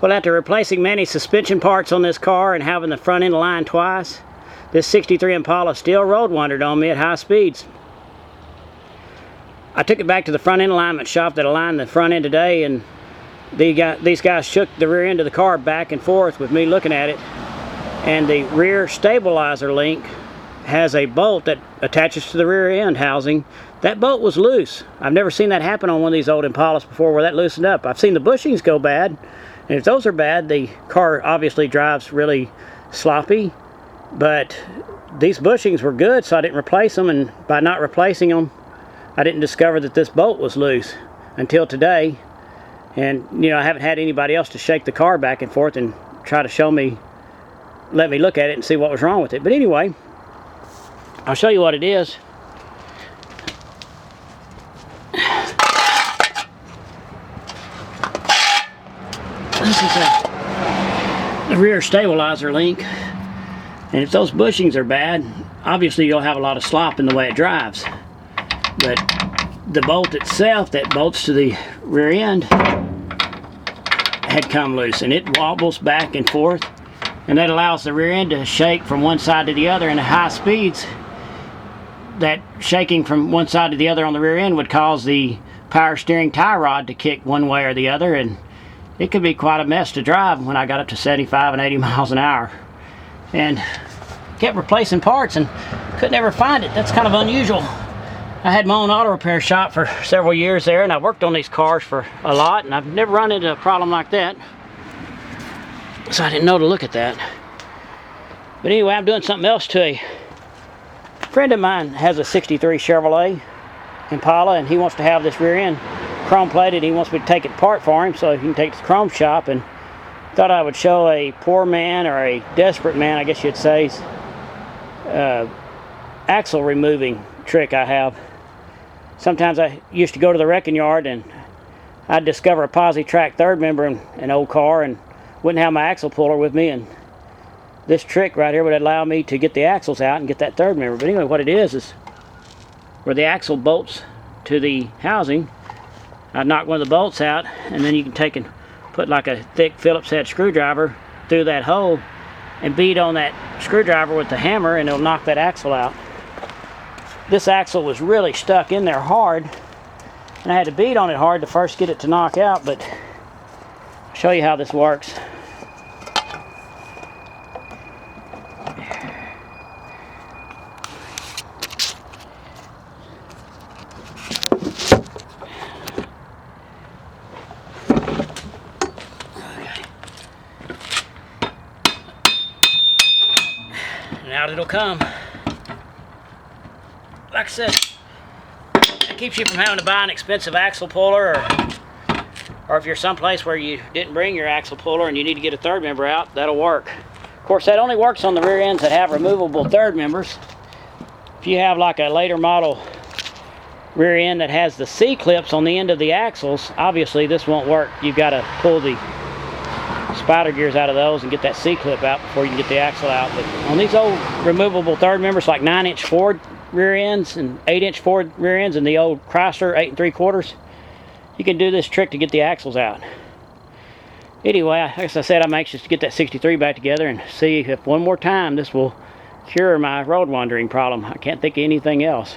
Well, after replacing many suspension parts on this car and having the front end aligned twice, this 63 Impala still road wandered on me at high speeds. I took it back to the front end alignment shop that aligned the front end today, and these guys shook the rear end of the car back and forth with me looking at it, and the rear stabilizer link has a bolt that attaches to the rear end housing. That bolt was loose. I've never seen that happen on one of these old Impalas before where that loosened up. I've seen the bushings go bad, and if those are bad, the car obviously drives really sloppy, but these bushings were good, so I didn't replace them, and by not replacing them, I didn't discover that this bolt was loose until today. And you know, I haven't had anybody else to shake the car back and forth and try to let me look at it and see what was wrong with it. But anyway, I'll show you what it is. This is the rear stabilizer link, and if those bushings are bad, obviously you'll have a lot of slop in the way it drives. But the bolt itself that bolts to the rear end had come loose, and it wobbles back and forth, and that allows the rear end to shake from one side to the other. And at high speeds, that shaking from one side to the other on the rear end would cause the power steering tie rod to kick one way or the other, and it could be quite a mess to drive when I got up to 75 and 80 miles an hour. And kept replacing parts and could never find it. That's kind of unusual. I had my own auto repair shop for several years there, and I worked on these cars for a lot, and I've never run into a problem like that, so I didn't know to look at that. But anyway, I'm doing something else to a friend of mine. Has a 63 Chevrolet Impala, and he wants to have this rear end chrome plated. He wants me to take it apart for him so he can take it to the chrome shop, and thought I would show a poor man, or a desperate man I guess you'd say, axle removing trick I have. Sometimes I used to go to the wrecking yard and I'd discover a posi track third member in an old car and wouldn't have my axle puller with me, and this trick right here would allow me to get the axles out and get that third member. But anyway, what it is where the axle bolts to the housing, I'd knock one of the bolts out, and then you can take and put like a thick Phillips head screwdriver through that hole and beat on that screwdriver with the hammer, and it'll knock that axle out. This axle was really stuck in there hard, and I had to beat on it hard to first get it to knock out, but I'll show you how this works. And out it'll come. Like I said, it keeps you from having to buy an expensive axle puller, or if you're someplace where you didn't bring your axle puller and you need to get a third member out, that'll work. Of course, that only works on the rear ends that have removable third members. If you have like a later model rear end that has the C-clips on the end of the axles, obviously this won't work. You've got to pull the spider gears out of those and get that C-clip out before you can get the axle out. But on these old removable third members, like 9-inch Ford rear ends and 8-inch Ford rear ends, and the old Chrysler 8 3/4, you can do this trick to get the axles out. Anyway, as I said, I'm anxious to get that 63 back together and see if one more time this will cure my road wandering problem. I can't think of anything else.